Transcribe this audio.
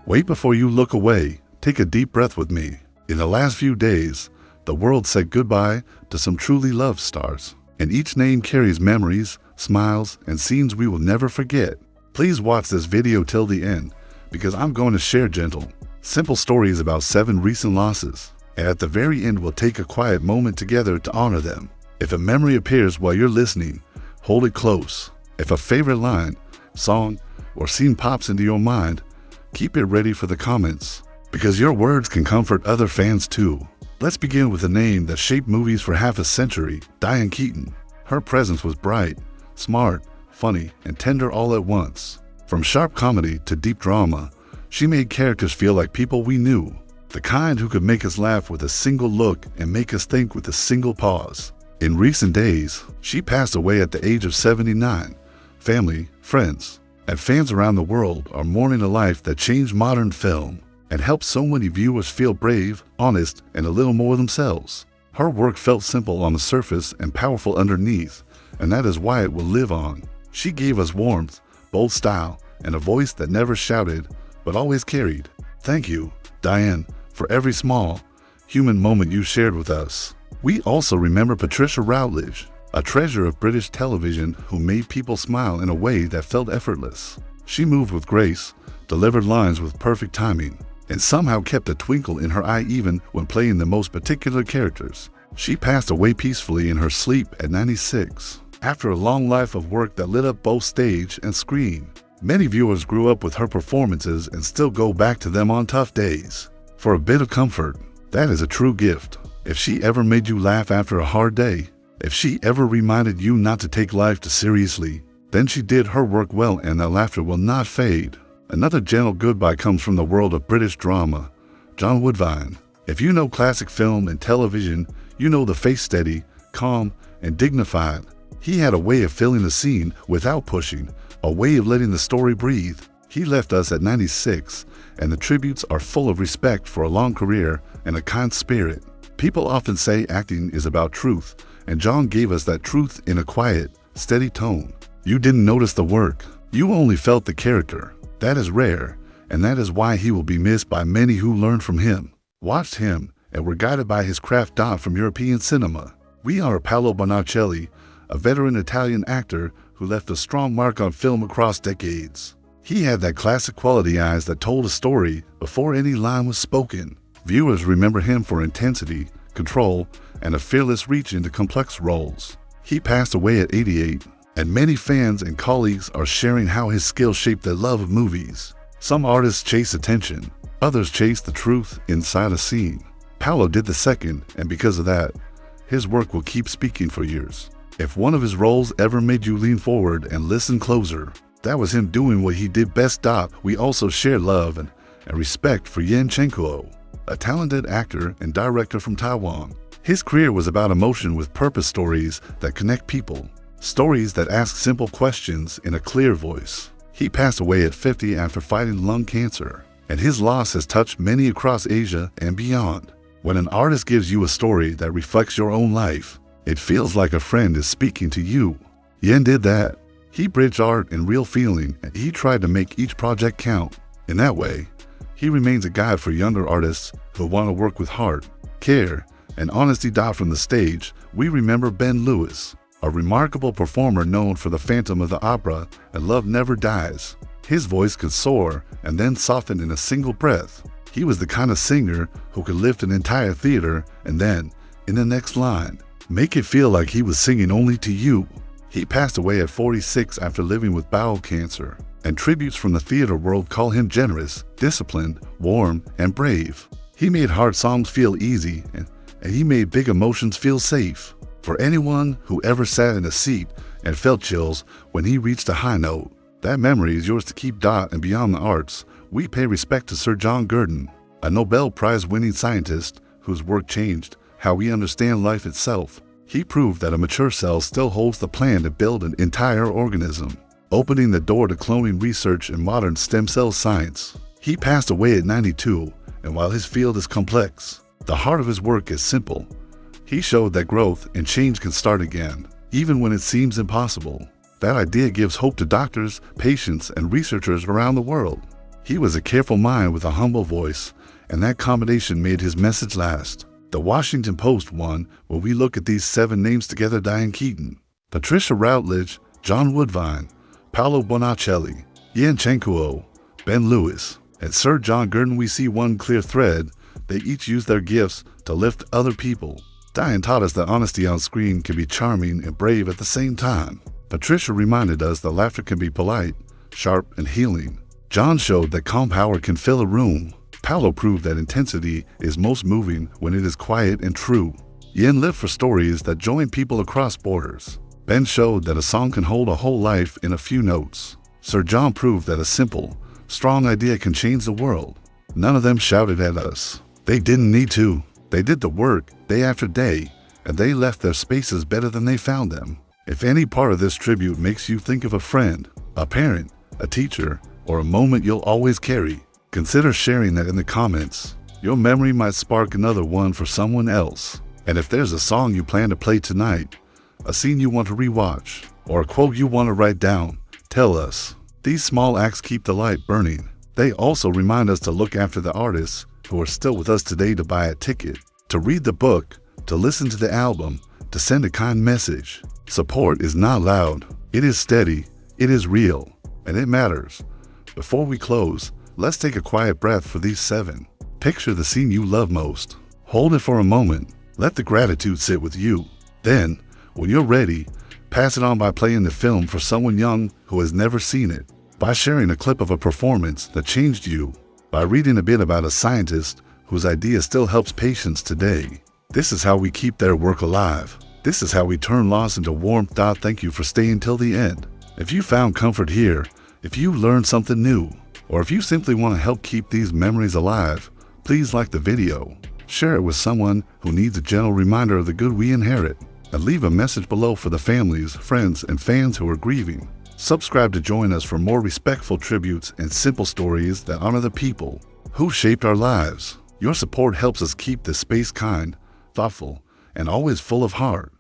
Wait before you look away. Take a deep breath with me. In the last few days, the world said goodbye to some truly loved stars, and each name carries memories, smiles, and scenes we will never forget. Please watch this video till the end, because I'm going to share gentle, simple stories about 7 recent losses, and at the very end we'll take a quiet moment together to honor them. If a memory appears while you're listening, hold it close. If a favorite line, song, or scene pops into your mind, keep it ready for the comments, because your words can comfort other fans too. Let's begin with a name that shaped movies for half a century, Diane Keaton. Her presence was bright, smart, funny, and tender all at once. From sharp comedy to deep drama, she made characters feel like people we knew, the kind who could make us laugh with a single look and make us think with a single pause. In recent days, she passed away at the age of 79. Family, friends, and fans around the world are mourning a life that changed modern film and helped so many viewers feel brave, honest, and a little more themselves. Her work felt simple on the surface and powerful underneath, and that is why it will live on. She gave us warmth, bold style, and a voice that never shouted, but always carried. Thank you, Diane, for every small, human moment you shared with us. We also remember Patricia Routledge, a treasure of British television who made people smile in a way that felt effortless. She moved with grace, delivered lines with perfect timing, and somehow kept a twinkle in her eye even when playing the most particular characters. She passed away peacefully in her sleep at 96, after a long life of work that lit up both stage and screen. Many viewers grew up with her performances and still go back to them on tough days. For a bit of comfort, that is a true gift. If she ever made you laugh after a hard day, if she ever reminded you not to take life too seriously, then she did her work well and that laughter will not fade. Another gentle goodbye comes from the world of British drama, John Woodvine. If you know classic film and television, you know the face steady, calm, and dignified. He had a way of filling the scene without pushing, a way of letting the story breathe. He left us at 96, and the tributes are full of respect for a long career and a kind spirit. People often say acting is about truth, and John gave us that truth in a quiet, steady tone. You didn't notice the work. You only felt the character. That is rare, and that is why he will be missed by many who learned from him, watched him, and were guided by his craft from European cinema. We honor Paolo Bonacelli, a veteran Italian actor who left a strong mark on film across decades. He had that classic quality eyes that told a story before any line was spoken. Viewers remember him for intensity, control, and a fearless reach into complex roles. He passed away at 88, and many fans and colleagues are sharing how his skills shaped their love of movies. Some artists chase attention, others chase the truth inside a scene. Paolo did the second, and because of that, his work will keep speaking for years. If one of his roles ever made you lean forward and listen closer, that was him doing what he did best. We also share love and respect for Yen Chen-kuo, a talented actor and director from Taiwan. His career was about emotion with purpose, stories that connect people, stories that ask simple questions in a clear voice. He passed away at 50 after fighting lung cancer, and his loss has touched many across Asia and beyond. When an artist gives you a story that reflects your own life, it feels like a friend is speaking to you. Yen did that. He bridged art and real feeling, and he tried to make each project count. In that way, he remains a guide for younger artists who want to work with heart, care, and honesty. From the stage, we remember Ben Lewis, a remarkable performer known for The Phantom of the Opera and Love Never Dies. His voice could soar and then soften in a single breath. He was the kind of singer who could lift an entire theater and then, in the next line, make it feel like he was singing only to you. He passed away at 46 after living with bowel cancer, and tributes from the theater world call him generous, disciplined, warm, and brave. He made hard songs feel easy, and he made big emotions feel safe. For anyone who ever sat in a seat and felt chills when he reached a high note, that memory is yours to keep. And beyond the arts, we pay respect to Sir John Gurdon, a Nobel Prize-winning scientist whose work changed how we understand life itself. He proved that a mature cell still holds the plan to build an entire organism, opening the door to cloning research and modern stem cell science. He passed away at 92, and while his field is complex, the heart of his work is simple. He showed that growth and change can start again, even when it seems impossible. That idea gives hope to doctors, patients, and researchers around the world. He was a careful mind with a humble voice, and that combination made his message last. The Washington Post won where we look at these 7 names together: Diane Keaton, Patricia Routledge, John Woodvine, Paolo Bonacelli, Ian Chankuo, Ben Lewis, and Sir John Gurdon. We see one clear thread: they each use their gifts to lift other people. Diane taught us that honesty on screen can be charming and brave at the same time. Patricia reminded us that laughter can be polite, sharp, and healing. John showed that calm power can fill a room. Paolo proved that intensity is most moving when it is quiet and true. Yin lived for stories that join people across borders. Ben showed that a song can hold a whole life in a few notes. Sir John proved that a simple, strong idea can change the world. None of them shouted at us. They didn't need to. They did the work day after day, and they left their spaces better than they found them. If any part of this tribute makes you think of a friend, a parent, a teacher, or a moment you'll always carry, consider sharing that in the comments. Your memory might spark another one for someone else. And if there's a song you plan to play tonight, a scene you want to rewatch, or a quote you want to write down, tell us. These small acts keep the light burning. They also remind us to look after the artists who are still with us today, to buy a ticket, to read the book, to listen to the album, to send a kind message. Support is not loud. It is steady. It is real. And it matters. Before we close, let's take a quiet breath for these 7. Picture the scene you love most. Hold it for a moment. Let the gratitude sit with you. Then, when you're ready, pass it on by playing the film for someone young who has never seen it, by sharing a clip of a performance that changed you, by reading a bit about a scientist whose idea still helps patients today. This is how we keep their work alive. This is how we turn loss into warmth. Thank you for staying till the end. If you found comfort here, if you learned something new, or if you simply want to help keep these memories alive, please like the video, share it with someone who needs a gentle reminder of the good we inherit, and leave a message below for the families, friends, and fans who are grieving. Subscribe to join us for more respectful tributes and simple stories that honor the people who shaped our lives. Your support helps us keep this space kind, thoughtful, and always full of heart.